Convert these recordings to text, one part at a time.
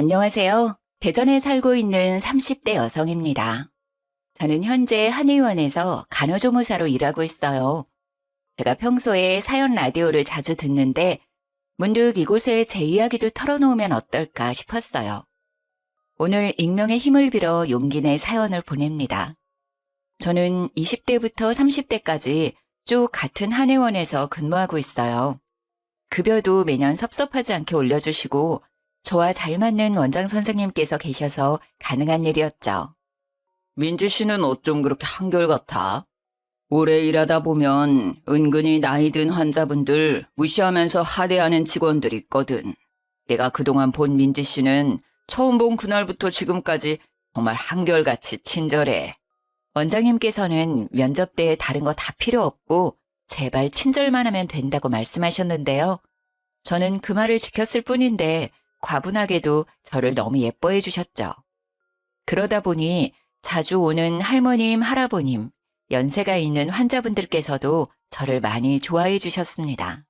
안녕하세요. 대전에 살고 있는 30대 여성입니다. 저는 현재 한의원에서 간호조무사로 일하고 있어요. 제가 평소에 사연 라디오를 자주 듣는데 문득 이곳에 제 이야기도 털어놓으면 어떨까 싶었어요. 오늘 익명의 힘을 빌어 용기 내 사연을 보냅니다. 저는 20대부터 30대까지 쭉 같은 한의원에서 근무하고 있어요. 급여도 매년 섭섭하지 않게 올려주시고 저와 잘 맞는 원장 선생님께서 계셔서 가능한 일이었죠. 민지 씨는 어쩜 그렇게 한결같아? 오래 일하다 보면 은근히 나이 든 환자분들 무시하면서 하대하는 직원들 있거든. 내가 그동안 본 민지 씨는 처음 본 그날부터 지금까지 정말 한결같이 친절해. 원장님께서는 면접 때 다른 거 다 필요 없고 제발 친절만 하면 된다고 말씀하셨는데요. 저는 그 말을 지켰을 뿐인데 과분하게도 저를 너무 예뻐해 주셨죠. 그러다 보니 자주 오는 할머님, 할아버님, 연세가 있는 환자분들께서도 저를 많이 좋아해 주셨습니다.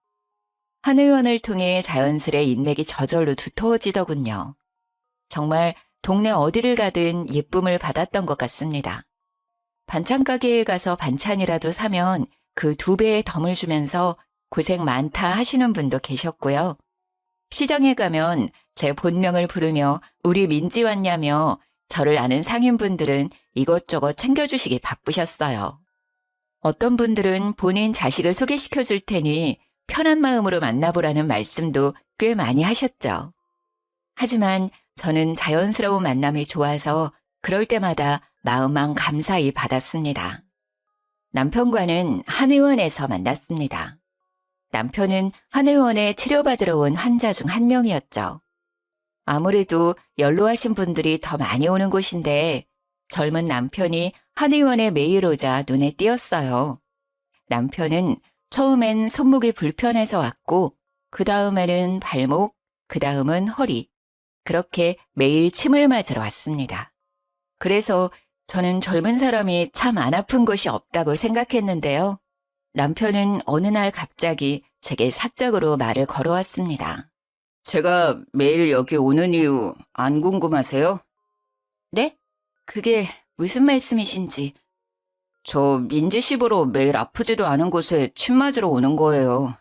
한의원을 통해 자연스레 인맥이 저절로 두터워지더군요. 정말 동네 어디를 가든 예쁨을 받았던 것 같습니다. 반찬 가게에 가서 반찬이라도 사면 그 2배의 덤을 주면서 고생 많다 하시는 분도 계셨고요. 시장에 가면 제 본명을 부르며 우리 민지 왔냐며 저를 아는 상인분들은 이것저것 챙겨주시기 바쁘셨어요. 어떤 분들은 본인 자식을 소개시켜 줄 테니 편한 마음으로 만나보라는 말씀도 꽤 많이 하셨죠. 하지만 저는 자연스러운 만남이 좋아서 그럴 때마다 마음만 감사히 받았습니다. 남편과는 한의원에서 만났습니다. 남편은 한의원에 치료받으러 온 환자 중 한 명이었죠. 아무래도 연로하신 분들이 더 많이 오는 곳인데 젊은 남편이 한의원에 매일 오자 눈에 띄었어요. 남편은 처음엔 손목이 불편해서 왔고 그 다음에는 발목, 그 다음은 허리, 그렇게 매일 침을 맞으러 왔습니다. 그래서 저는 젊은 사람이 참 안 아픈 곳이 없다고 생각했는데요. 남편은 어느 날 갑자기 제게 사적으로 말을 걸어왔습니다. 제가 매일 여기 오는 이유 안 궁금하세요? 네? 그게 무슨 말씀이신지. 저 민지 씨 보러 매일 아프지도 않은 곳에 침 맞으러 오는 거예요.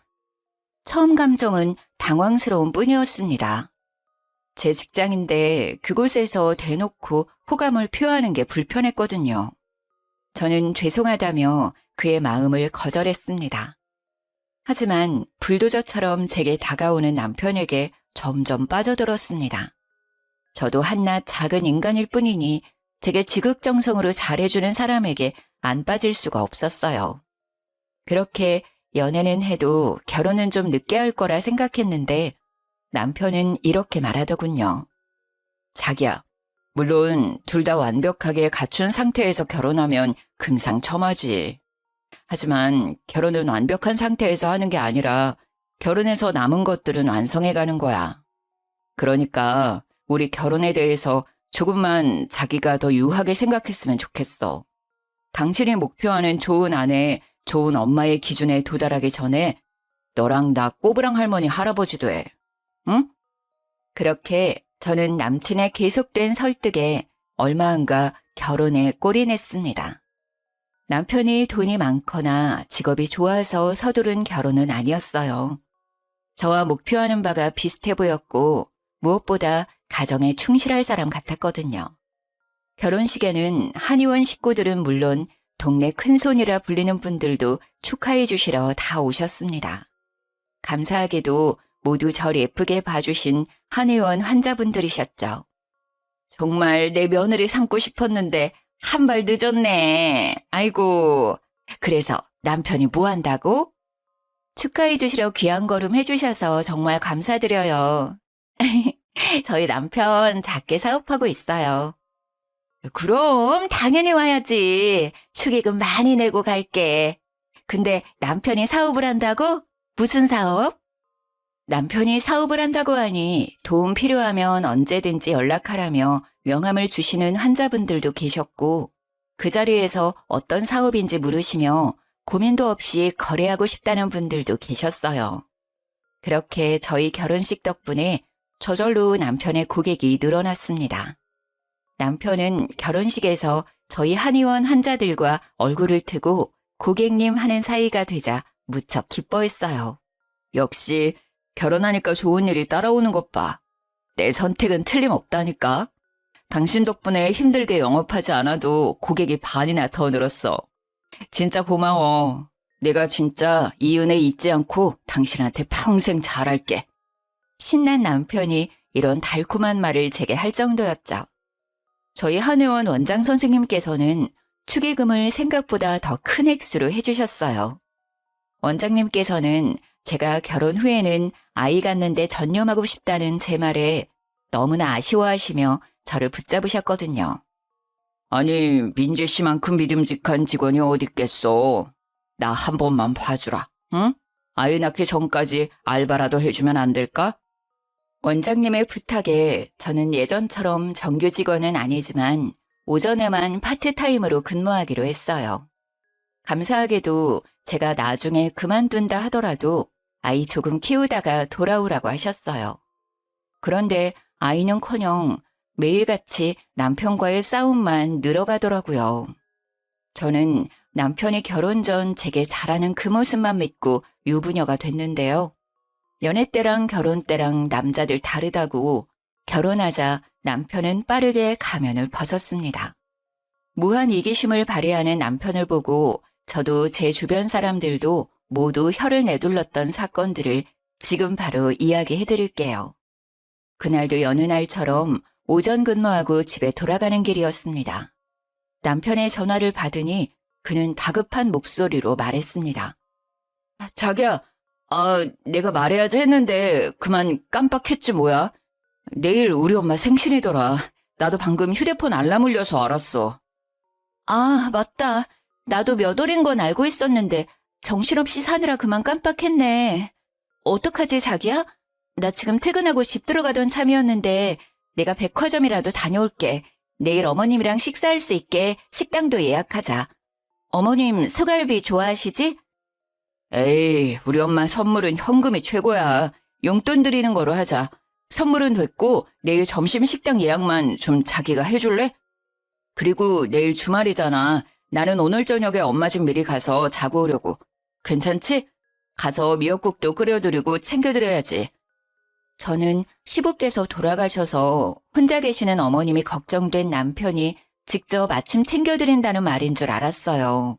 처음 감정은 당황스러운 뿐이었습니다. 제 직장인데 그곳에서 대놓고 호감을 표하는 게 불편했거든요. 저는 죄송하다며 그의 마음을 거절했습니다. 하지만 불도저처럼 제게 다가오는 남편에게 점점 빠져들었습니다. 저도 한낱 작은 인간일 뿐이니 제게 지극정성으로 잘해주는 사람에게 안 빠질 수가 없었어요. 그렇게 연애는 해도 결혼은 좀 늦게 할 거라 생각했는데 남편은 이렇게 말하더군요. 자기야, 물론 둘 다 완벽하게 갖춘 상태에서 결혼하면 금상첨화지. 하지만 결혼은 완벽한 상태에서 하는 게 아니라 결혼해서 남은 것들은 완성해 가는 거야. 그러니까 우리 결혼에 대해서 조금만 자기가 더 유하게 생각했으면 좋겠어. 당신이 목표하는 좋은 아내, 좋은 엄마의 기준에 도달하기 전에 너랑 나 꼬부랑 할머니 할아버지 돼. 응? 그렇게 저는 남친의 계속된 설득에 얼마 안가 결혼에 골인했습니다. 남편이 돈이 많거나 직업이 좋아서 서두른 결혼은 아니었어요. 저와 목표하는 바가 비슷해 보였고 무엇보다 가정에 충실할 사람 같았거든요. 결혼식에는 한의원 식구들은 물론 동네 큰손이라 불리는 분들도 축하해 주시러 다 오셨습니다. 감사하게도 모두 절 예쁘게 봐주신 한의원 환자분들이셨죠. 정말 내 며느리 삼고 싶었는데 한 발 늦었네. 아이고. 그래서 남편이 뭐 한다고? 축하해 주시러 귀한 걸음 해주셔서 정말 감사드려요. 저희 남편 작게 사업하고 있어요. 그럼 당연히 와야지. 축의금 많이 내고 갈게. 근데 남편이 사업을 한다고? 무슨 사업? 남편이 사업을 한다고 하니 도움 필요하면 언제든지 연락하라며 명함을 주시는 환자분들도 계셨고 그 자리에서 어떤 사업인지 물으시며 고민도 없이 거래하고 싶다는 분들도 계셨어요. 그렇게 저희 결혼식 덕분에 저절로 남편의 고객이 늘어났습니다. 남편은 결혼식에서 저희 한의원 환자들과 얼굴을 트고 고객님 하는 사이가 되자 무척 기뻐했어요. 역시 결혼하니까 좋은 일이 따라오는 것 봐. 내 선택은 틀림없다니까. 당신 덕분에 힘들게 영업하지 않아도 고객이 반이나 더 늘었어. 진짜 고마워. 내가 진짜 이 은혜 잊지 않고 당신한테 평생 잘할게. 신난 남편이 이런 달콤한 말을 제게 할 정도였죠. 저희 한의원 원장 선생님께서는 축의금을 생각보다 더 큰 액수로 해주셨어요. 원장님께서는 제가 결혼 후에는 아이 갖는데 전념하고 싶다는 제 말에 너무나 아쉬워하시며 저를 붙잡으셨거든요. 아니, 민재 씨만큼 믿음직한 직원이 어디 있겠어. 나 한 번만 봐주라, 응? 아이 낳기 전까지 알바라도 해주면 안 될까? 원장님의 부탁에 저는 예전처럼 정규 직원은 아니지만 오전에만 파트타임으로 근무하기로 했어요. 감사하게도 제가 나중에 그만둔다 하더라도 아이 조금 키우다가 돌아오라고 하셨어요. 그런데 아이는커녕 매일같이 남편과의 싸움만 늘어가더라고요. 저는 남편이 결혼 전 제게 잘하는 그 모습만 믿고 유부녀가 됐는데요. 연애 때랑 결혼 때랑 남자들 다르다고 결혼하자 남편은 빠르게 가면을 벗었습니다. 무한 이기심을 발휘하는 남편을 보고 저도 제 주변 사람들도 모두 혀를 내둘렀던 사건들을 지금 바로 이야기해 드릴게요. 그날도 여느 날처럼 오전 근무하고 집에 돌아가는 길이었습니다. 남편의 전화를 받으니 그는 다급한 목소리로 말했습니다. 자기야, 내가 말해야지 했는데 그만 깜빡했지 뭐야. 내일 우리 엄마 생신이더라. 나도 방금 휴대폰 알람 울려서 알았어. 아, 맞다. 나도 몇 월인 건 알고 있었는데 정신없이 사느라 그만 깜빡했네. 어떡하지, 자기야? 나 지금 퇴근하고 집 들어가던 참이었는데 내가 백화점이라도 다녀올게. 내일 어머님이랑 식사할 수 있게 식당도 예약하자. 어머님 소갈비 좋아하시지? 에이, 우리 엄마 선물은 현금이 최고야. 용돈 드리는 거로 하자. 선물은 됐고 내일 점심 식당 예약만 좀 자기가 해줄래? 그리고 내일 주말이잖아. 나는 오늘 저녁에 엄마 집 미리 가서 자고 오려고. 괜찮지? 가서 미역국도 끓여드리고 챙겨드려야지. 저는 시부께서 돌아가셔서 혼자 계시는 어머님이 걱정된 남편이 직접 아침 챙겨드린다는 말인 줄 알았어요.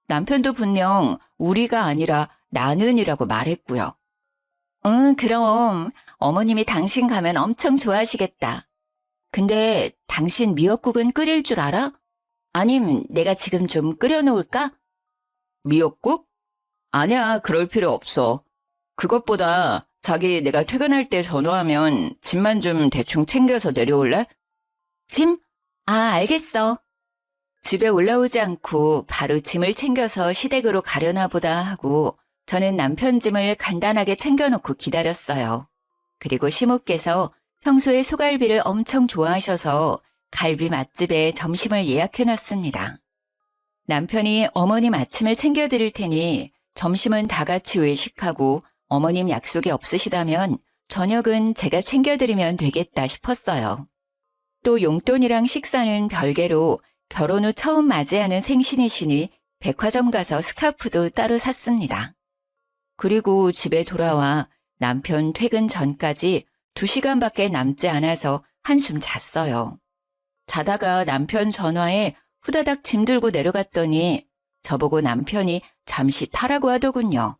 남편도 분명 우리가 아니라 나는이라고 말했고요. 응, 그럼 어머님이 당신 가면 엄청 좋아하시겠다. 근데 당신 미역국은 끓일 줄 알아? 아님 내가 지금 좀 끓여놓을까? 미역국? 아니야, 그럴 필요 없어. 그것보다 자기 내가 퇴근할 때 전화하면 짐만 좀 대충 챙겨서 내려올래? 짐? 아, 알겠어. 집에 올라오지 않고 바로 짐을 챙겨서 시댁으로 가려나 보다 하고 저는 남편 짐을 간단하게 챙겨놓고 기다렸어요. 그리고 시모께서 평소에 소갈비를 엄청 좋아하셔서 갈비 맛집에 점심을 예약해놨습니다. 남편이 어머님 아침을 챙겨드릴 테니 점심은 다 같이 외식하고 어머님 약속이 없으시다면 저녁은 제가 챙겨드리면 되겠다 싶었어요. 또 용돈이랑 식사는 별개로 결혼 후 처음 맞이하는 생신이시니 백화점 가서 스카프도 따로 샀습니다. 그리고 집에 돌아와 남편 퇴근 전까지 2시간밖에 남지 않아서 한숨 잤어요. 자다가 남편 전화에 후다닥 짐 들고 내려갔더니 저보고 남편이 잠시 타라고 하더군요.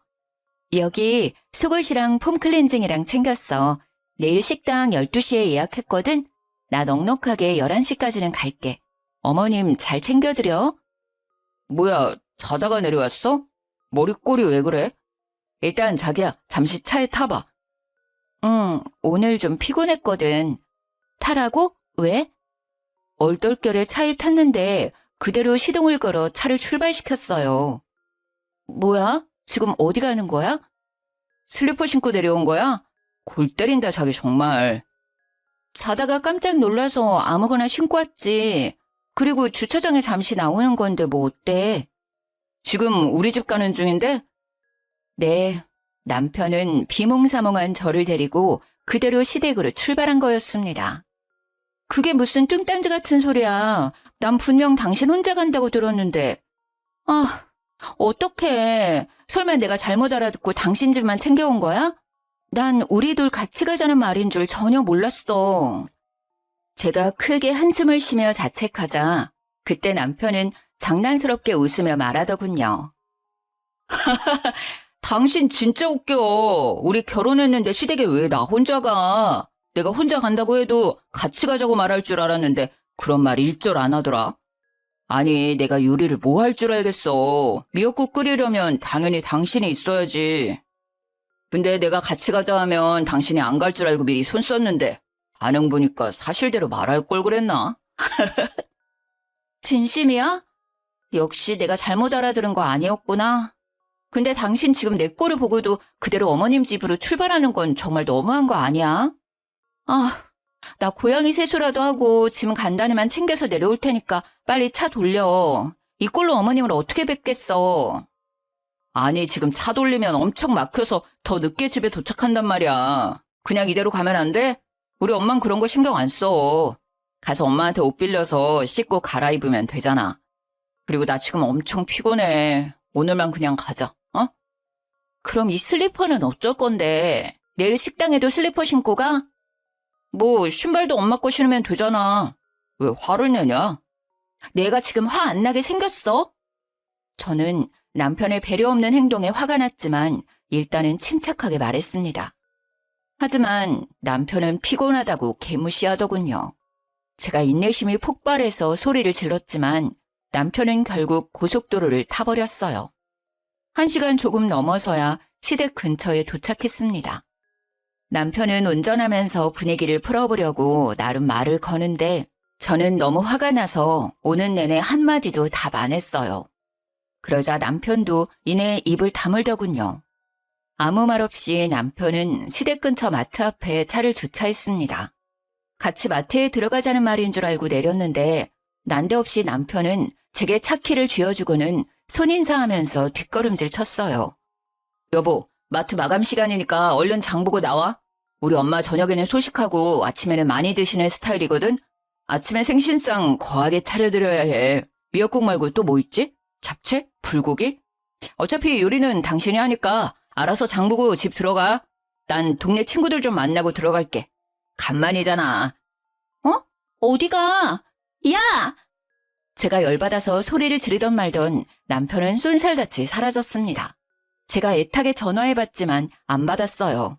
여기 속옷이랑 폼 클렌징이랑 챙겼어. 내일 식당 12시에 예약했거든? 나 넉넉하게 11시까지는 갈게. 어머님 잘 챙겨드려. 뭐야, 자다가 내려왔어? 머리꼴이 왜 그래? 일단 자기야, 잠시 차에 타봐. 응, 오늘 좀 피곤했거든. 타라고? 왜? 얼떨결에 차에 탔는데 그대로 시동을 걸어 차를 출발시켰어요. 뭐야? 지금 어디 가는 거야? 슬리퍼 신고 내려온 거야? 골 때린다, 자기 정말. 자다가 깜짝 놀라서 아무거나 신고 왔지. 그리고 주차장에 잠시 나오는 건데 뭐 어때? 지금 우리 집 가는 중인데? 네, 남편은 비몽사몽한 저를 데리고 그대로 시댁으로 출발한 거였습니다. 그게 무슨 뚱딴지 같은 소리야. 난 분명 당신 혼자 간다고 들었는데. 아, 어떡해. 설마 내가 잘못 알아듣고 당신 집만 챙겨온 거야? 난 우리 둘 같이 가자는 말인 줄 전혀 몰랐어. 제가 크게 한숨을 쉬며 자책하자 그때 남편은 장난스럽게 웃으며 말하더군요. 당신 진짜 웃겨. 우리 결혼했는데 시댁에 왜 나 혼자 가? 내가 혼자 간다고 해도 같이 가자고 말할 줄 알았는데 그런 말 일절 안 하더라. 아니, 내가 요리를 뭐 할 줄 알겠어. 미역국 끓이려면 당연히 당신이 있어야지. 근데 내가 같이 가자 하면 당신이 안 갈 줄 알고 미리 손 썼는데 반응 보니까 사실대로 말할 걸 그랬나? 진심이야? 역시 내가 잘못 알아들은 거 아니었구나. 근데 당신 지금 내 꼴을 보고도 그대로 어머님 집으로 출발하는 건 정말 너무한 거 아니야? 아, 나 고양이 세수라도 하고 짐 간단히만 챙겨서 내려올 테니까 빨리 차 돌려. 이 꼴로 어머님을 어떻게 뵙겠어. 아니, 지금 차 돌리면 엄청 막혀서 더 늦게 집에 도착한단 말이야. 그냥 이대로 가면 안 돼? 우리 엄만 그런 거 신경 안 써. 가서 엄마한테 옷 빌려서 씻고 갈아입으면 되잖아. 그리고 나 지금 엄청 피곤해. 오늘만 그냥 가자, 어? 그럼 이 슬리퍼는 어쩔 건데? 내일 식당에도 슬리퍼 신고 가? 뭐 신발도 엄마 거 신으면 되잖아. 왜 화를 내냐? 내가 지금 화 안 나게 생겼어? 저는 남편의 배려 없는 행동에 화가 났지만 일단은 침착하게 말했습니다. 하지만 남편은 피곤하다고 개무시하더군요. 제가 인내심이 폭발해서 소리를 질렀지만 남편은 결국 고속도로를 타버렸어요. 1시간 조금 넘어서야 시댁 근처에 도착했습니다. 남편은 운전하면서 분위기를 풀어보려고 나름 말을 거는데 저는 너무 화가 나서 오는 내내 한마디도 답 안 했어요. 그러자 남편도 이내 입을 다물더군요. 아무 말 없이 남편은 시댁 근처 마트 앞에 차를 주차했습니다. 같이 마트에 들어가자는 말인 줄 알고 내렸는데 난데없이 남편은 제게 차키를 쥐어주고는 손인사하면서 뒷걸음질 쳤어요. 여보, 마트 마감 시간이니까 얼른 장 보고 나와. 우리 엄마 저녁에는 소식하고 아침에는 많이 드시는 스타일이거든. 아침에 생신상 거하게 차려드려야 해. 미역국 말고 또 뭐 있지? 잡채? 불고기? 어차피 요리는 당신이 하니까 알아서 장 보고 집 들어가. 난 동네 친구들 좀 만나고 들어갈게. 간만이잖아. 어? 어디가? 야! 제가 열받아서 소리를 지르던 말던 남편은 쏜살같이 사라졌습니다. 제가 애타게 전화해봤지만 안 받았어요.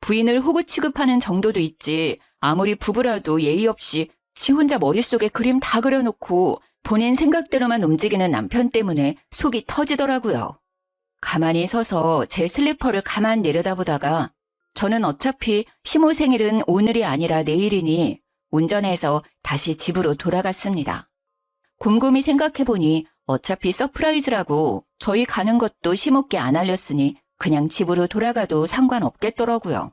부인을 호구 취급하는 정도도 있지 아무리 부부라도 예의 없이 지 혼자 머릿속에 그림 다 그려놓고 본인 생각대로만 움직이는 남편 때문에 속이 터지더라고요. 가만히 서서 제 슬리퍼를 가만 내려다보다가 저는 어차피 시모 생일은 오늘이 아니라 내일이니 운전해서 다시 집으로 돌아갔습니다. 곰곰이 생각해보니 어차피 서프라이즈라고 저희 가는 것도 시모께 안 알렸으니 그냥 집으로 돌아가도 상관없겠더라고요.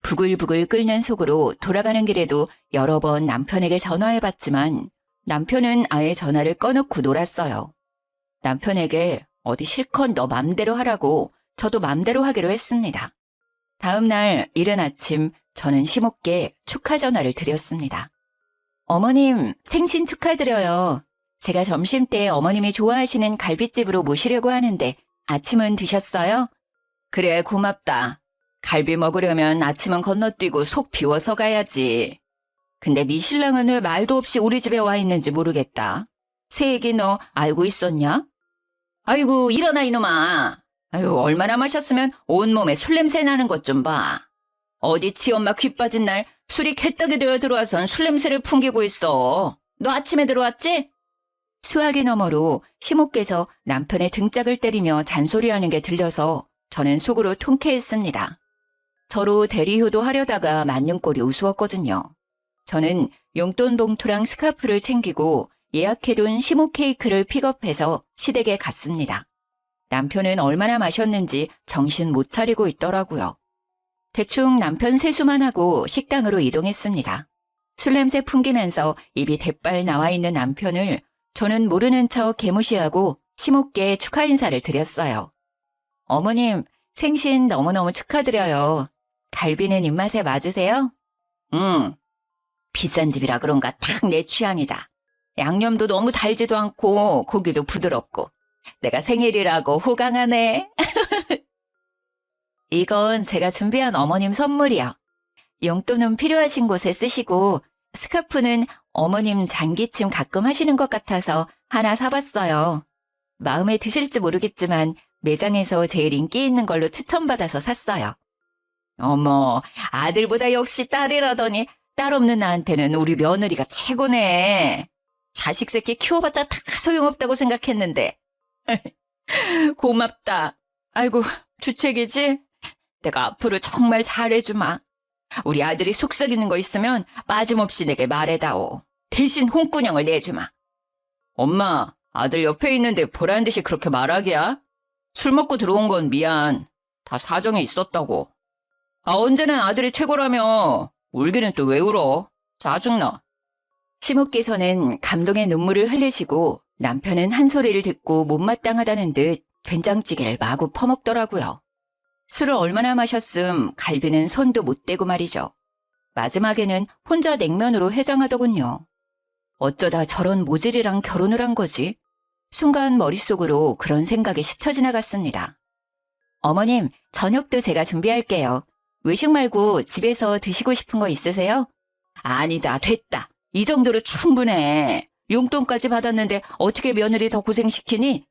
부글부글 끓는 속으로 돌아가는 길에도 여러 번 남편에게 전화해봤지만 남편은 아예 전화를 꺼놓고 놀았어요. 남편에게 어디 실컷 너 맘대로 하라고 저도 맘대로 하기로 했습니다. 다음 날 이른 아침 저는 시모께 축하 전화를 드렸습니다. 어머님, 생신 축하드려요. 제가 점심때 어머님이 좋아하시는 갈빗집으로 모시려고 하는데 아침은 드셨어요? 그래, 고맙다. 갈비 먹으려면 아침은 건너뛰고 속 비워서 가야지. 근데 네 신랑은 왜 말도 없이 우리 집에 와 있는지 모르겠다. 새애기 너 알고 있었냐? 아이고, 일어나 이놈아. 아유, 얼마나 마셨으면 온몸에 술 냄새 나는 것 좀 봐. 어디 지 엄마 귀 빠진 날 술이 개떡이 되어 들어와선 술 냄새를 풍기고 있어. 너 아침에 들어왔지? 수화기 너머로 시모께서 남편의 등짝을 때리며 잔소리하는 게 들려서 저는 속으로 통쾌했습니다. 저로 대리효도 하려다가 맞는 꼴이 우스웠거든요. 저는 용돈 봉투랑 스카프를 챙기고 예약해둔 시모 케이크를 픽업해서 시댁에 갔습니다. 남편은 얼마나 마셨는지 정신 못 차리고 있더라고요. 대충 남편 세수만 하고 식당으로 이동했습니다. 술 냄새 풍기면서 입이 대빨 나와 있는 남편을 저는 모르는 척 개무시하고 시모께 축하 인사를 드렸어요. 어머님, 생신 너무너무 축하드려요. 갈비는 입맛에 맞으세요? 응. 비싼 집이라 그런가 딱 내 취향이다. 양념도 너무 달지도 않고 고기도 부드럽고. 내가 생일이라고 호강하네. 이건 제가 준비한 어머님 선물이요. 용돈은 필요하신 곳에 쓰시고 스카프는 어머님 잔기침 가끔 하시는 것 같아서 하나 사봤어요. 마음에 드실지 모르겠지만 매장에서 제일 인기 있는 걸로 추천받아서 샀어요. 어머, 아들보다 역시 딸이라더니 딸 없는 나한테는 우리 며느리가 최고네. 자식 새끼 키워봤자 다 소용없다고 생각했는데. 고맙다. 아이고, 주책이지? 내가 앞으로 정말 잘해주마. 우리 아들이 속썩이는 거 있으면 빠짐없이 내게 말해다오. 대신 홍군형을 내주마. 엄마, 아들 옆에 있는데 보란 듯이 그렇게 말하기야? 술 먹고 들어온 건 미안. 다 사정이 있었다고. 아, 언제는 아들이 최고라며. 울기는 또 왜 울어? 짜증나. 시모께서는 감동의 눈물을 흘리시고 남편은 한 소리를 듣고 못마땅하다는 듯 된장찌개를 마구 퍼먹더라고요. 술을 얼마나 마셨음 갈비는 손도 못 대고 말이죠. 마지막에는 혼자 냉면으로 해장하더군요. 어쩌다 저런 모질이랑 결혼을 한 거지? 순간 머릿속으로 그런 생각이 스쳐 지나갔습니다. 어머님, 저녁도 제가 준비할게요. 외식 말고 집에서 드시고 싶은 거 있으세요? 아니다, 됐다. 이 정도로 충분해. 용돈까지 받았는데 어떻게 며느리 더 고생시키니?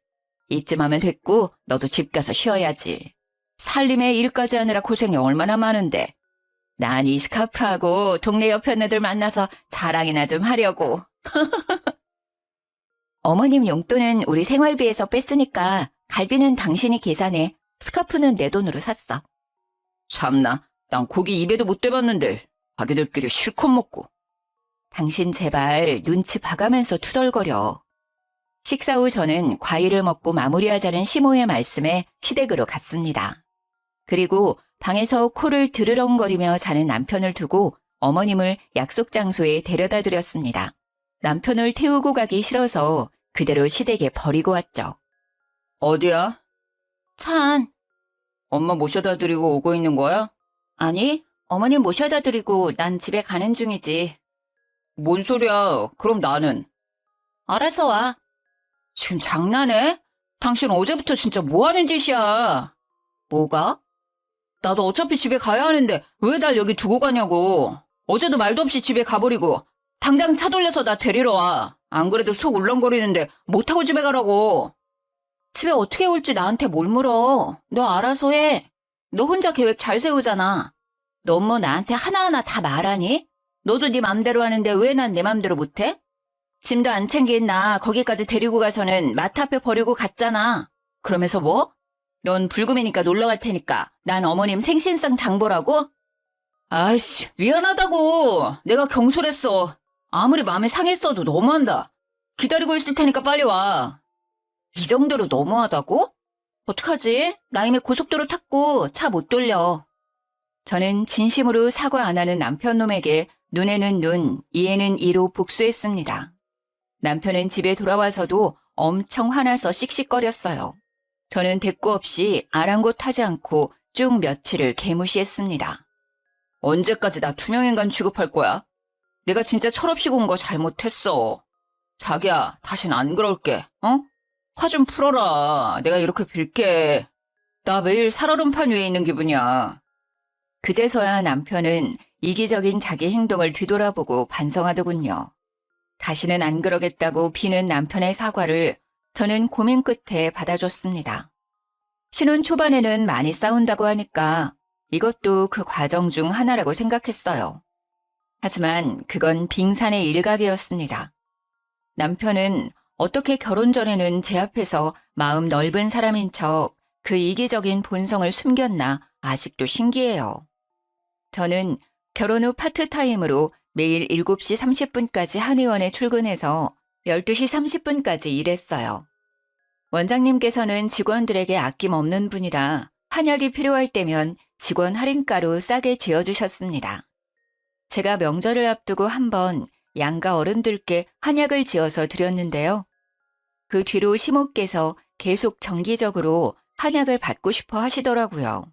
이쯤 하면 됐고 너도 집 가서 쉬어야지. 살림에 일까지 하느라 고생이 얼마나 많은데. 난 이 스카프하고 동네 옆에 애들 만나서 자랑이나 좀 하려고. 어머님 용돈은 우리 생활비에서 뺐으니까 갈비는 당신이 계산해. 스카프는 내 돈으로 샀어. 참나, 난 고기 입에도 못 대봤는데 자기들끼리 실컷 먹고. 당신 제발 눈치 봐가면서 투덜거려. 식사 후 저는 과일을 먹고 마무리하자는 시모의 말씀에 시댁으로 갔습니다. 그리고 방에서 코를 드르렁거리며 자는 남편을 두고 어머님을 약속 장소에 데려다 드렸습니다. 남편을 태우고 가기 싫어서 그대로 시댁에 버리고 왔죠. 어디야? 차 안. 엄마 모셔다 드리고 오고 있는 거야? 아니, 어머님 모셔다 드리고 난 집에 가는 중이지. 뭔 소리야? 그럼 나는? 알아서 와. 지금 장난해? 당신 어제부터 진짜 뭐 하는 짓이야? 뭐가? 나도 어차피 집에 가야 하는데 왜 날 여기 두고 가냐고. 어제도 말도 없이 집에 가버리고 당장 차 돌려서 나 데리러 와. 안 그래도 속 울렁거리는데 못 타고 집에 가라고. 집에 어떻게 올지 나한테 뭘 물어. 너 알아서 해. 너 혼자 계획 잘 세우잖아. 너 뭐 나한테 하나하나 다 말하니? 너도 네 맘대로 하는데 왜 난 내 맘대로 못해? 짐도 안 챙긴 나 거기까지 데리고 가서는 마트 앞에 버리고 갔잖아. 그러면서 뭐? 넌 불금이니까 놀러 갈 테니까 난 어머님 생신상 장보라고? 아이씨, 미안하다고. 내가 경솔했어. 아무리 마음이 상했어도 너무한다. 기다리고 있을 테니까 빨리 와. 이 정도로 너무하다고? 어떡하지? 나 이미 고속도로 탔고 차 못 돌려. 저는 진심으로 사과 안 하는 남편놈에게 눈에는 눈, 이에는 이로 복수했습니다. 남편은 집에 돌아와서도 엄청 화나서 씩씩거렸어요. 저는 대꾸 없이 아랑곳하지 않고 쭉 며칠을 개무시했습니다. 언제까지 나 투명인간 취급할 거야? 내가 진짜 철없이 군 거 잘못했어. 자기야, 다신 안 그럴게, 어? 화 좀 풀어라. 내가 이렇게 빌게. 나 매일 살얼음판 위에 있는 기분이야. 그제서야 남편은 이기적인 자기 행동을 뒤돌아보고 반성하더군요. 다시는 안 그러겠다고 비는 남편의 사과를 저는 고민 끝에 받아줬습니다. 신혼 초반에는 많이 싸운다고 하니까 이것도 그 과정 중 하나라고 생각했어요. 하지만 그건 빙산의 일각이었습니다. 남편은 어떻게 결혼 전에는 제 앞에서 마음 넓은 사람인 척 그 이기적인 본성을 숨겼나 아직도 신기해요. 저는 결혼 후 파트타임으로 매일 7시 30분까지 한의원에 출근해서 12시 30분까지 일했어요. 원장님께서는 직원들에게 아낌없는 분이라 한약이 필요할 때면 직원 할인가로 싸게 지어주셨습니다. 제가 명절을 앞두고 한번 양가 어른들께 한약을 지어서 드렸는데요. 그 뒤로 시모께서 계속 정기적으로 한약을 받고 싶어 하시더라고요.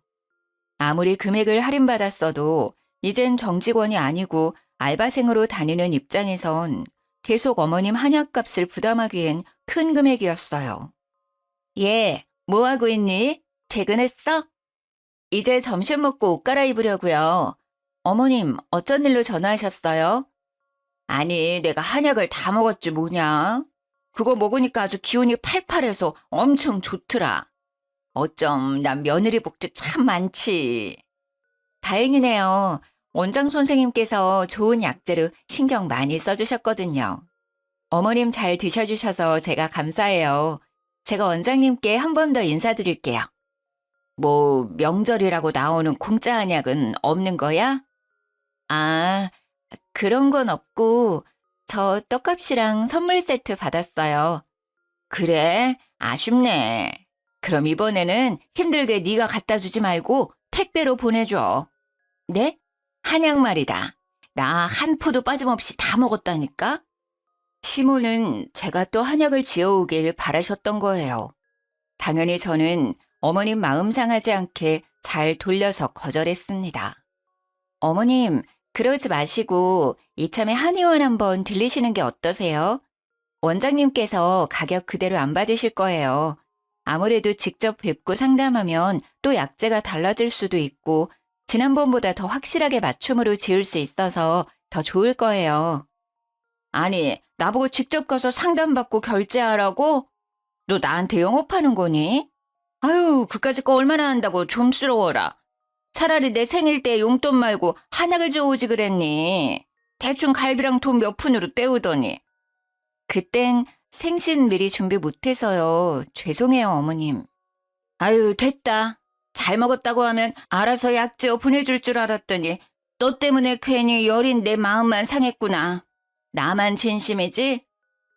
아무리 금액을 할인받았어도 이젠 정직원이 아니고 알바생으로 다니는 입장에선 계속 어머님 한약값을 부담하기엔 큰 금액이었어요. 얘, 뭐 하고 있니? 퇴근했어? 이제 점심 먹고 옷 갈아입으려고요. 어머님, 어쩐 일로 전화하셨어요? 아니, 내가 한약을 다 먹었지 뭐냐? 그거 먹으니까 아주 기운이 팔팔해서 엄청 좋더라. 어쩜 난 며느리 복도 참 많지. 다행이네요. 원장 선생님께서 좋은 약재로 신경 많이 써주셨거든요. 어머님 잘 드셔주셔서 제가 감사해요. 제가 원장님께 한 번 더 인사드릴게요. 뭐 명절이라고 나오는 공짜 한약은 없는 거야? 아, 그런 건 없고 저 떡값이랑 선물 세트 받았어요. 그래? 아쉽네. 그럼 이번에는 힘들게 네가 갖다 주지 말고 택배로 보내줘. 네? 한약 말이다. 나 한 포도 빠짐없이 다 먹었다니까? 시모는 제가 또 한약을 지어오길 바라셨던 거예요. 당연히 저는 어머님 마음 상하지 않게 잘 돌려서 거절했습니다. 어머님, 그러지 마시고 이참에 한의원 한번 들리시는 게 어떠세요? 원장님께서 가격 그대로 안 받으실 거예요. 아무래도 직접 뵙고 상담하면 또 약재가 달라질 수도 있고 지난번보다 더 확실하게 맞춤으로 지을 수 있어서 더 좋을 거예요. 아니, 나보고 직접 가서 상담받고 결제하라고? 너 나한테 영업하는 거니? 아유, 그까짓 거 얼마나 한다고 좀스러워라. 차라리 내 생일 때 용돈 말고 한약을 줘오지 그랬니? 대충 갈비랑 돈 몇 푼으로 때우더니. 그땐 생신 미리 준비 못해서요. 죄송해요, 어머님. 아유, 됐다. 잘 먹었다고 하면 알아서 약재어 보내줄 줄 알았더니 너 때문에 괜히 여린 내 마음만 상했구나. 나만 진심이지?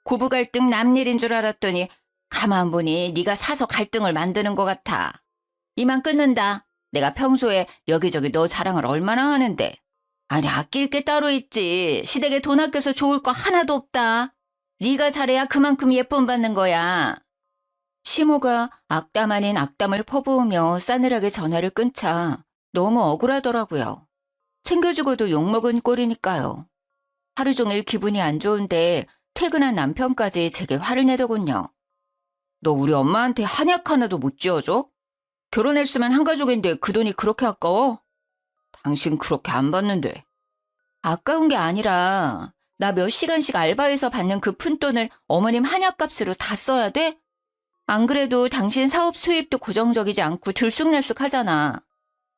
고부 갈등 남일인 줄 알았더니 가만 보니 네가 사서 갈등을 만드는 것 같아. 이만 끊는다. 내가 평소에 여기저기 너 자랑을 얼마나 하는데. 아니, 아낄 게 따로 있지. 시댁에 돈 아껴서 좋을 거 하나도 없다. 네가 잘해야 그만큼 예쁨 받는 거야. 시모가 악담 아닌 악담을 퍼부으며 싸늘하게 전화를 끊자 너무 억울하더라고요. 챙겨주고도 욕먹은 꼴이니까요. 하루 종일 기분이 안 좋은데 퇴근한 남편까지 제게 화를 내더군요. 너 우리 엄마한테 한약 하나도 못 지어줘? 결혼했으면 한 가족인데 그 돈이 그렇게 아까워? 당신 그렇게 안 받는데. 아까운 게 아니라 나 몇 시간씩 알바해서 받는 그 푼돈을 어머님 한약값으로 다 써야 돼? 안 그래도 당신 사업 수입도 고정적이지 않고 들쑥날쑥하잖아.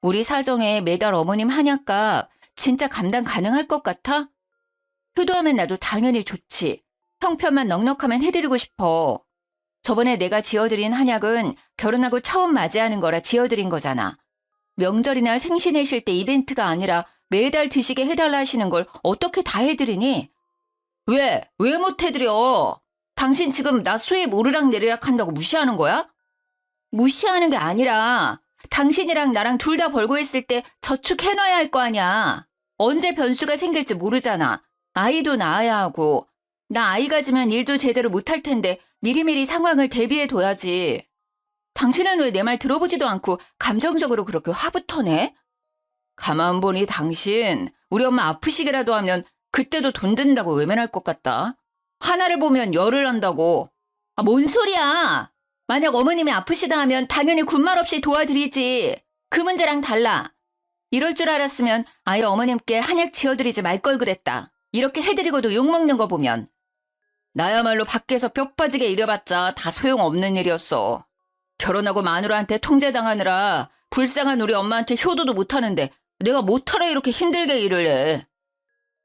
우리 사정에 매달 어머님 한약값 진짜 감당 가능할 것 같아? 효도하면 나도 당연히 좋지. 형편만 넉넉하면 해드리고 싶어. 저번에 내가 지어드린 한약은 결혼하고 처음 맞이하는 거라 지어드린 거잖아. 명절이나 생신이실 때 이벤트가 아니라 매달 드시게 해달라 하시는 걸 어떻게 다 해드리니? 왜? 왜 못 해드려? 당신 지금 나 수입 오르락내리락 한다고 무시하는 거야? 무시하는 게 아니라 당신이랑 나랑 둘 다 벌고 있을 때 저축해놔야 할 거 아니야. 언제 변수가 생길지 모르잖아. 아이도 낳아야 하고. 나 아이 가지면 일도 제대로 못할 텐데 미리미리 상황을 대비해둬야지. 당신은 왜 내 말 들어보지도 않고 감정적으로 그렇게 화부터 내? 가만 보니 당신 우리 엄마 아프시기라도 하면 그때도 돈 든다고 외면할 것 같다. 하나를 보면 열을 난다고. 아, 뭔 소리야. 만약 어머님이 아프시다 하면 당연히 군말 없이 도와드리지. 그 문제랑 달라. 이럴 줄 알았으면 아예 어머님께 한약 지어드리지 말 걸 그랬다. 이렇게 해드리고도 욕먹는 거 보면. 나야말로 밖에서 뼈 빠지게 일해봤자 다 소용없는 일이었어. 결혼하고 마누라한테 통제당하느라 불쌍한 우리 엄마한테 효도도 못하는데 내가 못하러 이렇게 힘들게 일을 해.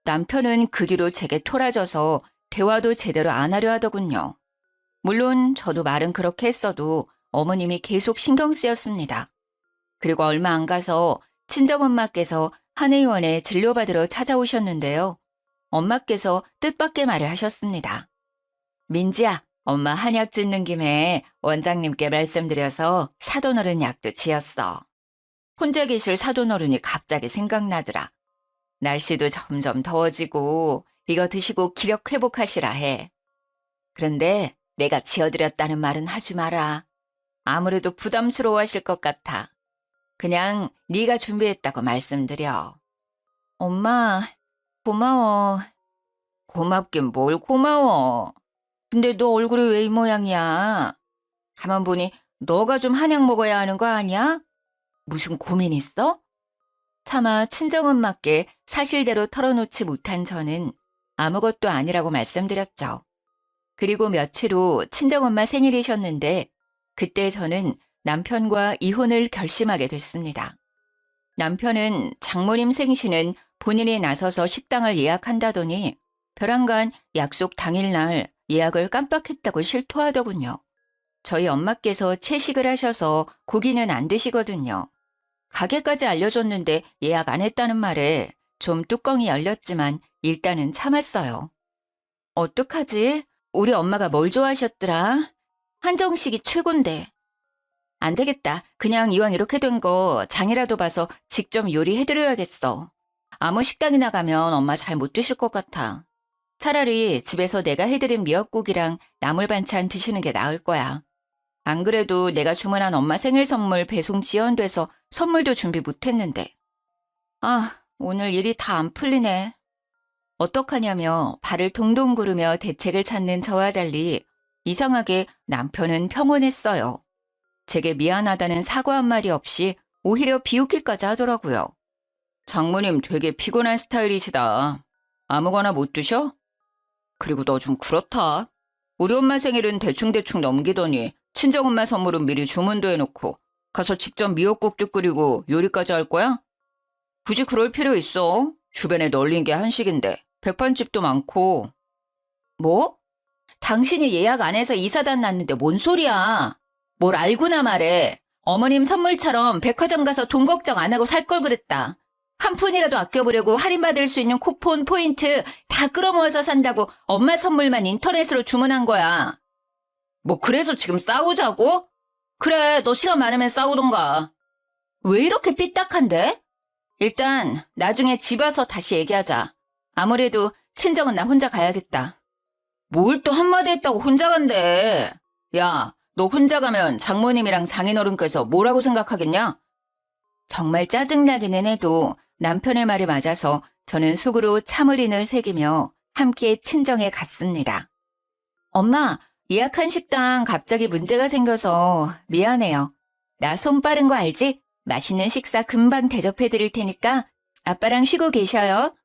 남편은 그 뒤로 제게 토라져서 대화도 제대로 안 하려 하더군요. 물론 저도 말은 그렇게 했어도 어머님이 계속 신경 쓰였습니다. 그리고 얼마 안 가서 친정엄마께서 한의원에 진료받으러 찾아오셨는데요. 엄마께서 뜻밖의 말을 하셨습니다. 민지야, 엄마 한약 짓는 김에 원장님께 말씀드려서 사돈어른 약도 지었어. 혼자 계실 사돈어른이 갑자기 생각나더라. 날씨도 점점 더워지고 이거 드시고 기력 회복하시라 해. 그런데 내가 지어드렸다는 말은 하지 마라. 아무래도 부담스러워하실 것 같아. 그냥 네가 준비했다고 말씀드려. 엄마, 고마워. 고맙긴 뭘 고마워. 근데 너 얼굴이 왜 이 모양이야? 가만 보니 너가 좀 한약 먹어야 하는 거 아니야? 무슨 고민 있어? 차마 친정엄마께 사실대로 털어놓지 못한 저는 아무것도 아니라고 말씀드렸죠. 그리고 며칠 후 친정엄마 생일이셨는데 그때 저는 남편과 이혼을 결심하게 됐습니다. 남편은 장모님 생신은 본인이 나서서 식당을 예약한다더니 벼랑간 약속 당일날 예약을 깜빡했다고 실토하더군요. 저희 엄마께서 채식을 하셔서 고기는 안 드시거든요. 가게까지 알려줬는데 예약 안 했다는 말에 좀 뚜껑이 열렸지만 일단은 참았어요. 어떡하지? 우리 엄마가 뭘 좋아하셨더라? 한정식이 최곤데. 안 되겠다. 그냥 이왕 이렇게 된 거 장이라도 봐서 직접 요리해드려야겠어. 아무 식당이나 가면 엄마 잘 못 드실 것 같아. 차라리 집에서 내가 해드린 미역국이랑 나물 반찬 드시는 게 나을 거야. 안 그래도 내가 주문한 엄마 생일 선물 배송 지연돼서 선물도 준비 못했는데. 아, 오늘 일이 다 안 풀리네. 어떡하냐며 발을 동동 구르며 대책을 찾는 저와 달리 이상하게 남편은 평온했어요. 제게 미안하다는 사과 한마디 없이 오히려 비웃기까지 하더라고요. 장모님 되게 피곤한 스타일이시다. 아무거나 못 드셔? 그리고 너 좀 그렇다. 우리 엄마 생일은 대충대충 넘기더니 친정엄마 선물은 미리 주문도 해놓고 가서 직접 미역국도 끓이고 요리까지 할 거야? 굳이 그럴 필요 있어. 주변에 널린 게 한식인데 백반집도 많고. 뭐? 당신이 예약 안 해서 이사단 났는데 뭔 소리야. 뭘 알고나 말해. 어머님 선물처럼 백화점 가서 돈 걱정 안 하고 살 걸 그랬다. 한 푼이라도 아껴보려고 할인받을 수 있는 쿠폰, 포인트 다 끌어모아서 산다고 엄마 선물만 인터넷으로 주문한 거야. 뭐 그래서 지금 싸우자고? 그래, 너 시간 많으면 싸우던가. 왜 이렇게 삐딱한데? 일단 나중에 집 와서 다시 얘기하자. 아무래도 친정은 나 혼자 가야겠다. 뭘 또 한마디 했다고 혼자 간대. 야, 너 혼자 가면 장모님이랑 장인어른께서 뭐라고 생각하겠냐? 정말 짜증나기는 해도 남편의 말이 맞아서 저는 속으로 참을인을 새기며 함께 친정에 갔습니다. 엄마, 예약한 식당 갑자기 문제가 생겨서 미안해요. 나 손 빠른 거 알지? 맛있는 식사 금방 대접해 드릴 테니까 아빠랑 쉬고 계셔요.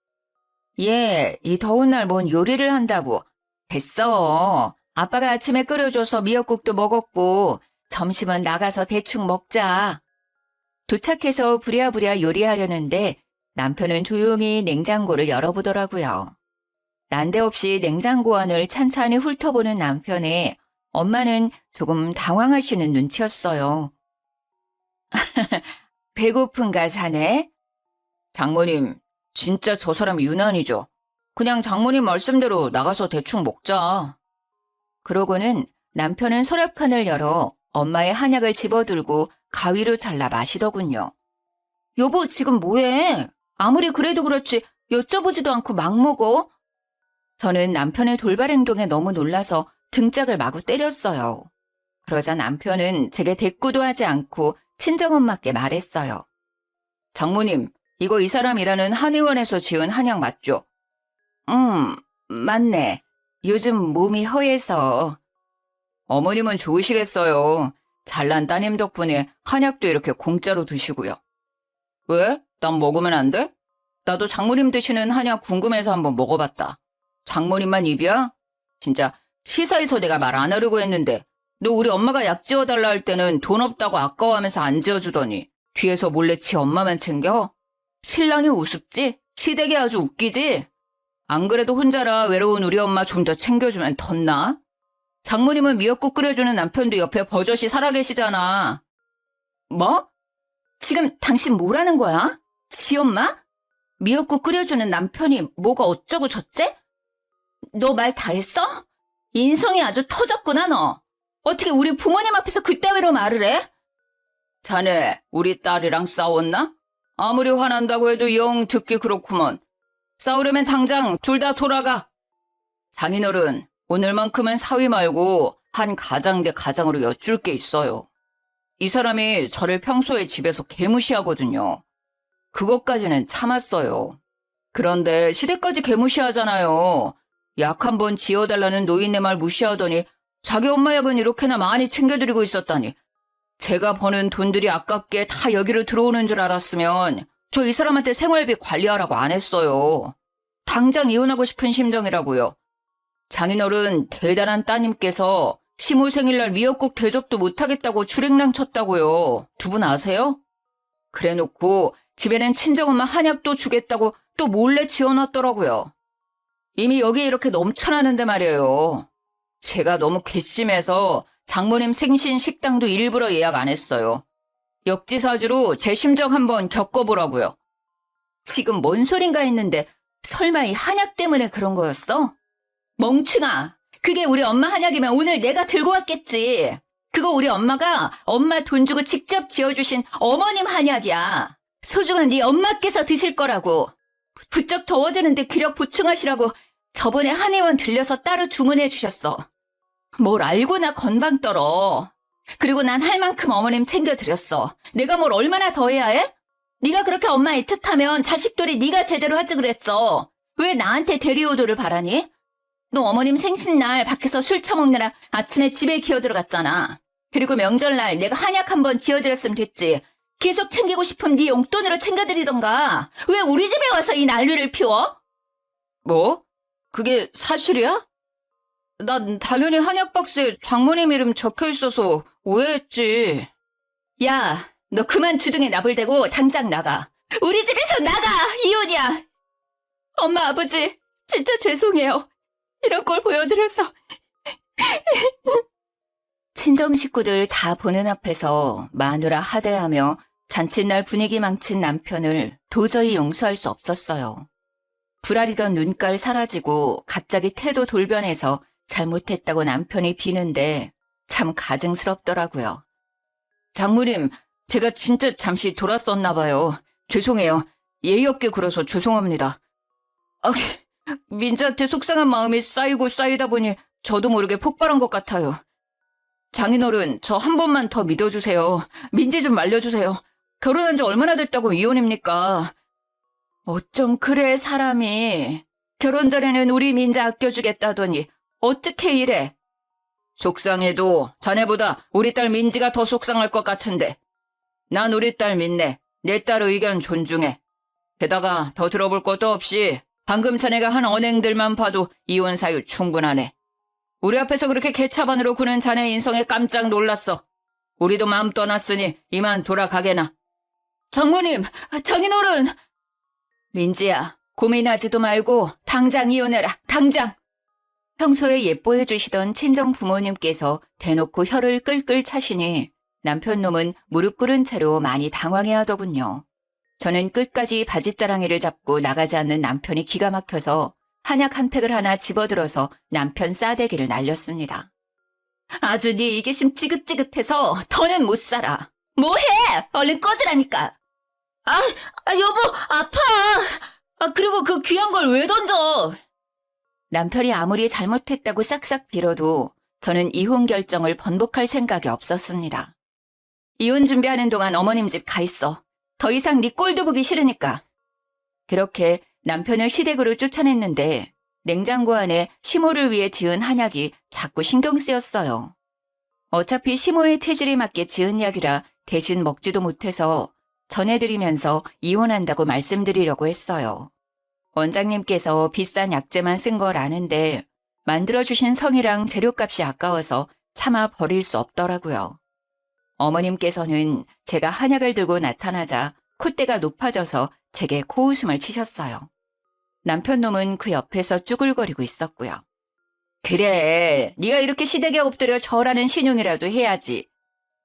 예, 이 더운 날 뭔 요리를 한다고. 됐어. 아빠가 아침에 끓여줘서 미역국도 먹었고 점심은 나가서 대충 먹자. 도착해서 부랴부랴 요리하려는데 남편은 조용히 냉장고를 열어보더라고요. 난데없이 냉장고 안을 찬찬히 훑어보는 남편에 엄마는 조금 당황하시는 눈치였어요. 배고픈가 자네? 장모님, 진짜 저 사람 유난이죠. 그냥 장모님 말씀대로 나가서 대충 먹자. 그러고는 남편은 서랍칸을 열어 엄마의 한약을 집어들고 가위로 잘라 마시더군요. 여보, 지금 뭐해? 아무리 그래도 그렇지 여쭤보지도 않고 막 먹어? 저는 남편의 돌발 행동에 너무 놀라서 등짝을 마구 때렸어요. 그러자 남편은 제게 대꾸도 하지 않고 친정엄마께 말했어요. 장모님, 이거 이 사람 일하는 한의원에서 지은 한약 맞죠? 맞네. 요즘 몸이 허해서. 어머님은 좋으시겠어요. 잘난 따님 덕분에 한약도 이렇게 공짜로 드시고요. 왜? 난 먹으면 안 돼? 나도 장모님 드시는 한약 궁금해서 한번 먹어봤다. 장모님만 입이야? 진짜 치사해서 내가 말 안 하려고 했는데 너 우리 엄마가 약 지어달라 할 때는 돈 없다고 아까워하면서 안 지어주더니 뒤에서 몰래 지 엄마만 챙겨? 신랑이 우습지? 시댁이 아주 웃기지? 안 그래도 혼자라 외로운 우리 엄마 좀 더 챙겨주면 덧나? 장모님은 미역국 끓여주는 남편도 옆에 버젓이 살아계시잖아. 뭐? 지금 당신 뭐라는 거야? 지 엄마? 미역국 끓여주는 남편이 뭐가 어쩌고 저째? 너 말 다 했어? 인성이 아주 터졌구나 너. 어떻게 우리 부모님 앞에서 그따위로 말을 해? 자네 우리 딸이랑 싸웠나? 아무리 화난다고 해도 영 듣기 그렇구먼. 싸우려면 당장 둘 다 돌아가. 장인어른, 오늘만큼은 사위 말고 한 가장 대 가장으로 여쭐 게 있어요. 이 사람이 저를 평소에 집에서 개무시하거든요. 그것까지는 참았어요. 그런데 시댁까지 개무시하잖아요. 약 한 번 지어달라는 노인네 말 무시하더니 자기 엄마 약은 이렇게나 많이 챙겨드리고 있었다니. 제가 버는 돈들이 아깝게 다 여기로 들어오는 줄 알았으면 저 이 사람한테 생활비 관리하라고 안 했어요. 당장 이혼하고 싶은 심정이라고요. 장인어른 대단한 따님께서 시모 생일날 미역국 대접도 못하겠다고 주랭랑 쳤다고요. 두 분 아세요? 그래놓고 집에는 친정엄마 한약도 주겠다고 또 몰래 지어놨더라고요. 이미 여기에 이렇게 넘쳐나는데 말이에요. 제가 너무 괘씸해서 장모님 생신 식당도 일부러 예약 안 했어요. 역지사지로 제 심정 한번 겪어보라고요. 지금 뭔 소린가 했는데 설마 이 한약 때문에 그런 거였어? 멍충아, 그게 우리 엄마 한약이면 오늘 내가 들고 왔겠지. 그거 우리 엄마가 엄마 돈 주고 직접 지어주신 어머님 한약이야. 소중한 네 엄마께서 드실 거라고. 부쩍 더워지는데 기력 보충하시라고 저번에 한의원 들려서 따로 주문해 주셨어. 뭘 알고나 건방 떨어. 그리고 난 할 만큼 어머님 챙겨드렸어. 내가 뭘 얼마나 더 해야 해? 네가 그렇게 엄마 애틋하면 자식들이 네가 제대로 하지 그랬어. 왜 나한테 대리오도를 바라니? 너 어머님 생신날 밖에서 술 처먹느라 아침에 집에 기어 들어갔잖아. 그리고 명절날 내가 한약 한번 지어드렸으면 됐지. 계속 챙기고 싶으면 네 용돈으로 챙겨드리던가. 왜 우리 집에 와서 이 난리를 피워? 뭐? 그게 사실이야? 난 당연히 한약 박스에 장모님 이름 적혀 있어서 오해했지. 야, 너 그만 주둥이 나불대고 당장 나가. 우리 집에서 나가! 이혼이야! 엄마, 아버지, 진짜 죄송해요. 이런 걸 보여드려서. 친정 식구들 다 보는 앞에서 마누라 하대하며 잔칫날 분위기 망친 남편을 도저히 용서할 수 없었어요. 불알이던 눈깔 사라지고 갑자기 태도 돌변해서 잘못했다고 남편이 비는데 참 가증스럽더라고요. 장모님, 제가 진짜 잠시 돌았었나 봐요. 죄송해요. 예의 없게 굴어서 죄송합니다. 민지한테 속상한 마음이 쌓이고 쌓이다 보니 저도 모르게 폭발한 것 같아요. 장인어른, 저 한 번만 더 믿어주세요. 민지 좀 말려주세요. 결혼한 지 얼마나 됐다고 이혼입니까? 어쩜 그래, 사람이. 결혼 전에는 우리 민지 아껴주겠다더니 어떻게 이래? 속상해도 자네보다 우리 딸 민지가 더 속상할 것 같은데. 난 우리 딸 믿네. 내 딸 의견 존중해. 게다가 더 들어볼 것도 없이 방금 자네가 한 언행들만 봐도 이혼 사유 충분하네. 우리 앞에서 그렇게 개차반으로 구는 자네 인성에 깜짝 놀랐어. 우리도 마음 떠났으니 이만 돌아가게나. 장모님, 장인어른. 민지야, 고민하지도 말고 당장 이혼해라, 당장. 평소에 예뻐해 주시던 친정 부모님께서 대놓고 혀를 끌끌 차시니 남편 놈은 무릎 꿇은 채로 많이 당황해하더군요. 저는 끝까지 바짓자랑이를 잡고 나가지 않는 남편이 기가 막혀서 한약 한 팩을 하나 집어들어서 남편 싸대기를 날렸습니다. 아주 네 이기심 찌긋찌긋해서 더는 못 살아. 뭐해? 얼른 꺼지라니까. 여보, 아파. 그리고 그 귀한 걸 왜 던져? 남편이 아무리 잘못했다고 싹싹 빌어도 저는 이혼 결정을 번복할 생각이 없었습니다. 이혼 준비하는 동안 어머님 집 가 있어. 더 이상 네 꼴도 보기 싫으니까. 그렇게 남편을 시댁으로 쫓아냈는데 냉장고 안에 시모를 위해 지은 한약이 자꾸 신경 쓰였어요. 어차피 시모의 체질에 맞게 지은 약이라 대신 먹지도 못해서 전해드리면서 이혼한다고 말씀드리려고 했어요. 원장님께서 비싼 약재만 쓴 걸 아는데 만들어주신 성이랑 재료값이 아까워서 차마 버릴 수 없더라고요. 어머님께서는 제가 한약을 들고 나타나자 콧대가 높아져서 제게 코웃음을 치셨어요. 남편 놈은 그 옆에서 쭈글거리고 있었고요. 그래, 네가 이렇게 시댁에 엎드려 절하는 신용이라도 해야지.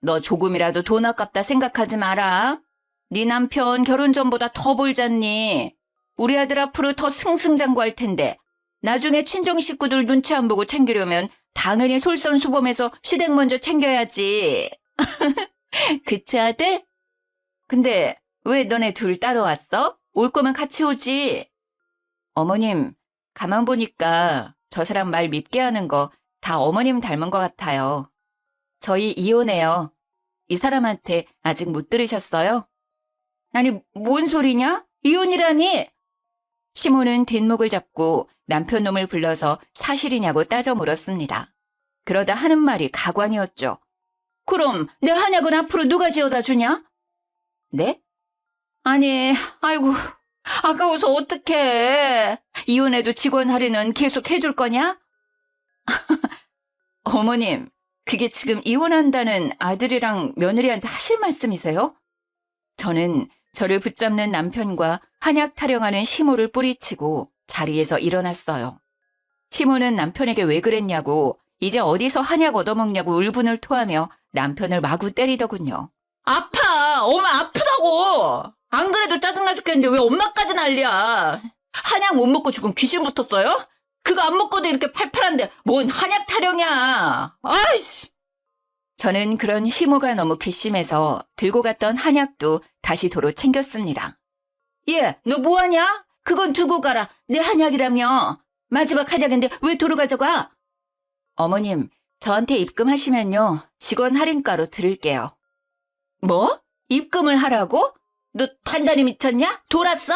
너 조금이라도 돈 아깝다 생각하지 마라. 네 남편 결혼 전보다 더 벌잖니. 우리 아들 앞으로 더 승승장구할 텐데 나중에 친정 식구들 눈치 안 보고 챙기려면 당연히 솔선수범해서 시댁 먼저 챙겨야지. 그치 아들? 근데 왜 너네 둘 따로 왔어? 올 거면 같이 오지. 어머님, 가만 보니까 저 사람 말 밉게 하는 거 다 어머님 닮은 것 같아요. 저희 이혼해요. 이 사람한테 아직 못 들으셨어요? 아니, 뭔 소리냐? 이혼이라니? 시모는 뒷목을 잡고 남편 놈을 불러서 사실이냐고 따져 물었습니다. 그러다 하는 말이 가관이었죠. 그럼 내 한약은 앞으로 누가 지어다 주냐? 네? 아니, 아이고, 아까워서 어떡해. 이혼해도 직원 할인은 계속 해줄 거냐? 어머님, 그게 지금 이혼한다는 아들이랑 며느리한테 하실 말씀이세요? 저는 저를 붙잡는 남편과 한약 타령하는 시모를 뿌리치고 자리에서 일어났어요. 시모는 남편에게 왜 그랬냐고, 이제 어디서 한약 얻어먹냐고 울분을 토하며 남편을 마구 때리더군요. 아파! 엄마 아프다고! 안 그래도 짜증나 죽겠는데 왜 엄마까지 난리야? 한약 못 먹고 죽은 귀신 붙었어요? 그거 안 먹고도 이렇게 팔팔한데 뭔 한약 타령이야. 아이씨! 저는 그런 시모가 너무 괘씸해서 들고 갔던 한약도 다시 도로 챙겼습니다. 얘, 너 뭐하냐? 그건 두고 가라. 내 한약이라며. 마지막 한약인데 왜 도로 가져가? 어머님, 저한테 입금하시면요. 직원 할인가로 드릴게요. 뭐? 입금을 하라고? 너 단단히 미쳤냐? 돌았어?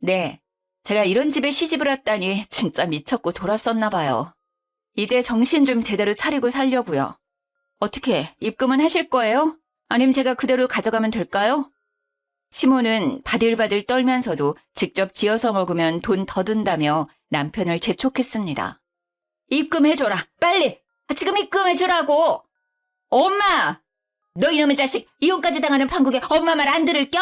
네. 제가 이런 집에 시집을 왔다니 진짜 미쳤고 돌았었나 봐요. 이제 정신 좀 제대로 차리고 살려고요. 어떻게 입금은 하실 거예요? 아님 제가 그대로 가져가면 될까요? 시모는 바들바들 떨면서도 직접 지어서 먹으면 돈 더 든다며 남편을 재촉했습니다. 입금해줘라. 빨리. 지금 입금해주라고. 엄마! 너 이놈의 자식 이혼까지 당하는 판국에 엄마 말 안 들을겨?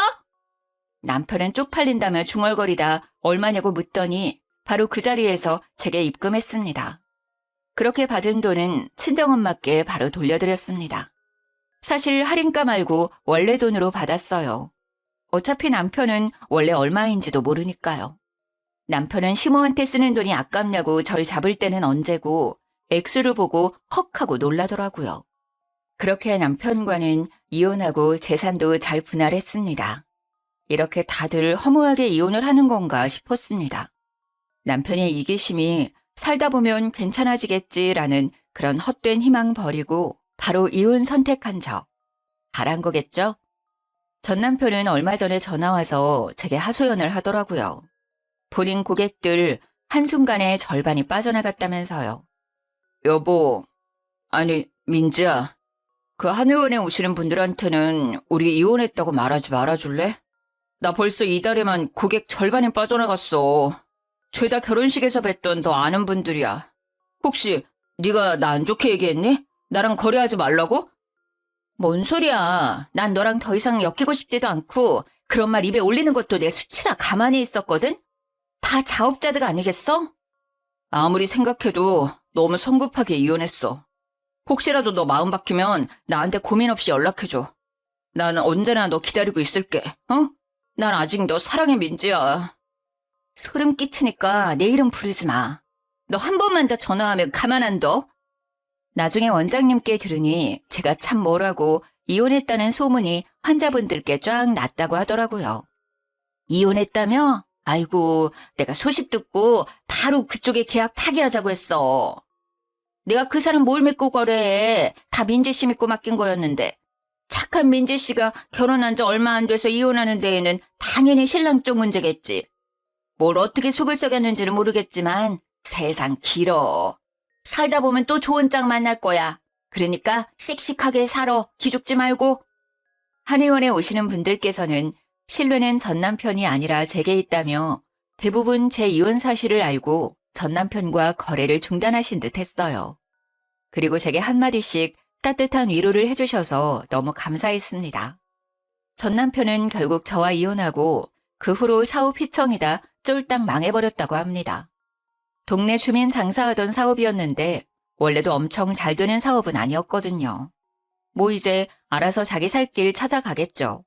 남편은 쪽팔린다며 중얼거리다 얼마냐고 묻더니 바로 그 자리에서 제게 입금했습니다. 그렇게 받은 돈은 친정엄마께 바로 돌려드렸습니다. 사실 할인가 말고 원래 돈으로 받았어요. 어차피 남편은 원래 얼마인지도 모르니까요. 남편은 시모한테 쓰는 돈이 아깝냐고 절 잡을 때는 언제고 액수를 보고 헉 하고 놀라더라고요. 그렇게 남편과는 이혼하고 재산도 잘 분할했습니다. 이렇게 다들 허무하게 이혼을 하는 건가 싶었습니다. 남편의 이기심이 살다 보면 괜찮아지겠지라는 그런 헛된 희망 버리고 바로 이혼 선택한 저. 잘한 거겠죠? 전 남편은 얼마 전에 전화와서 제게 하소연을 하더라고요. 본인 고객들 한순간에 절반이 빠져나갔다면서요. 여보, 아니 민지야, 그 한의원에 오시는 분들한테는 우리 이혼했다고 말하지 말아줄래? 나 벌써 이달에만 고객 절반이 빠져나갔어. 죄다 결혼식에서 뵀던 너 아는 분들이야. 혹시 네가 나 안 좋게 얘기했니? 나랑 거래하지 말라고? 뭔 소리야. 난 너랑 더 이상 엮이고 싶지도 않고 그런 말 입에 올리는 것도 내 수치라 가만히 있었거든? 다 자업자득 아니겠어? 아무리 생각해도 너무 성급하게 이혼했어. 혹시라도 너 마음 바뀌면 나한테 고민 없이 연락해줘. 나는 언제나 너 기다리고 있을게. 어? 난 아직 너 사랑의 민지야. 소름 끼치니까 내 이름 부르지 마. 너 한 번만 더 전화하면 가만 안 둬. 나중에 원장님께 들으니 제가 참 뭐라고 이혼했다는 소문이 환자분들께 쫙 났다고 하더라고요. 이혼했다며? 아이고, 내가 소식 듣고 바로 그쪽에 계약 파기하자고 했어. 내가 그 사람 뭘 믿고 거래해. 다 민지 씨 믿고 맡긴 거였는데. 착한 민지 씨가 결혼한 지 얼마 안 돼서 이혼하는 데에는 당연히 신랑 쪽 문제겠지. 뭘 어떻게 속을 썩였는지는 모르겠지만 세상 길어. 살다 보면 또 좋은 짝 만날 거야. 그러니까 씩씩하게 살아. 기죽지 말고. 한의원에 오시는 분들께서는 신뢰는 전 남편이 아니라 제게 있다며 대부분 제 이혼 사실을 알고 전 남편과 거래를 중단하신 듯 했어요. 그리고 제게 한마디씩 따뜻한 위로를 해주셔서 너무 감사했습니다. 전 남편은 결국 저와 이혼하고 그 후로 사업 휘청이다 쫄딱 망해버렸다고 합니다. 동네 주민 장사하던 사업이었는데 원래도 엄청 잘 되는 사업은 아니었거든요. 뭐 이제 알아서 자기 살 길 찾아가겠죠.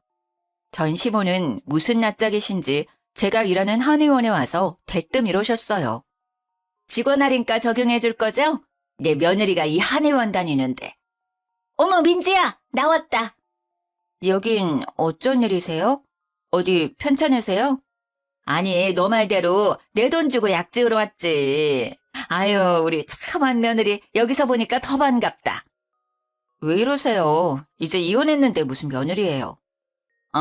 전 시모는 무슨 낯짝이신지 제가 일하는 한의원에 와서 대뜸 이러셨어요. 직원 할인가 적용해 줄 거죠? 내 며느리가 이 한의원 다니는데. 어머 민지야, 나왔다. 여긴 어쩐 일이세요? 어디 편찮으세요? 아니, 너 말대로 내 돈 주고 약 지으러 왔지. 아유, 우리 참한 며느리 여기서 보니까 더 반갑다. 왜 이러세요? 이제 이혼했는데 무슨 며느리예요? 어?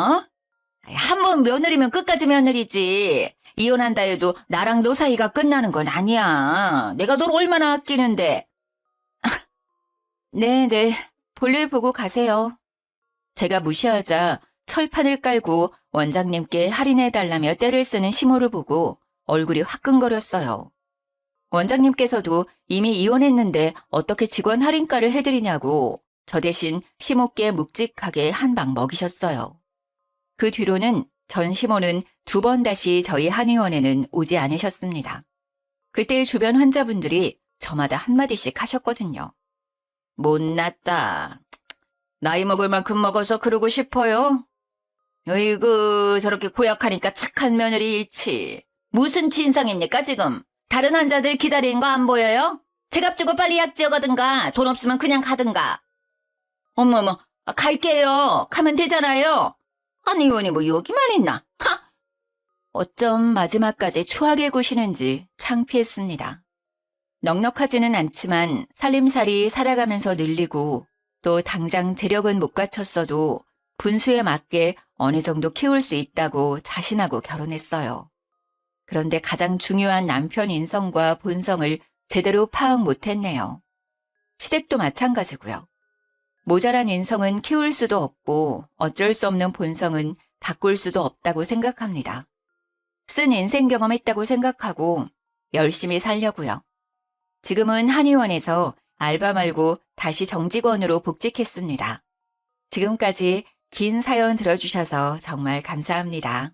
한 번 며느리면 끝까지 며느리지. 이혼한다 해도 나랑 너 사이가 끝나는 건 아니야. 내가 널 얼마나 아끼는데. 네네. 볼일 보고 가세요. 제가 무시하자 철판을 깔고 원장님께 할인해달라며 떼를 쓰는 시모를 보고 얼굴이 화끈거렸어요. 원장님께서도 이미 이혼했는데 어떻게 직원 할인가를 해드리냐고 저 대신 시모께 묵직하게 한 방 먹이셨어요. 그 뒤로는 전 시모는 2번 다시 저희 한의원에는 오지 않으셨습니다. 그때 주변 환자분들이 저마다 한마디씩 하셨거든요. 못났다. 나이 먹을 만큼 먹어서 그러고 싶어요? 어이구 저렇게 고약하니까 착한 며느리 잃지. 무슨 진상입니까 지금? 다른 환자들 기다리는 거 안 보여요? 제값 주고 빨리 약 지어가든가 돈 없으면 그냥 가든가. 어머머 갈게요. 가면 되잖아요. 한의원이 뭐 여기만 있나? 하! 어쩜 마지막까지 추하게 구시는지 창피했습니다. 넉넉하지는 않지만 살림살이 살아가면서 늘리고 또 당장 재력은 못 갖췄어도 분수에 맞게 어느 정도 키울 수 있다고 자신하고 결혼했어요. 그런데 가장 중요한 남편 인성과 본성을 제대로 파악 못했네요. 시댁도 마찬가지고요. 모자란 인성은 키울 수도 없고 어쩔 수 없는 본성은 바꿀 수도 없다고 생각합니다. 쓴 인생 경험했다고 생각하고 열심히 살려고요. 지금은 한의원에서 알바 말고 다시 정직원으로 복직했습니다. 지금까지 긴 사연 들어주셔서 정말 감사합니다.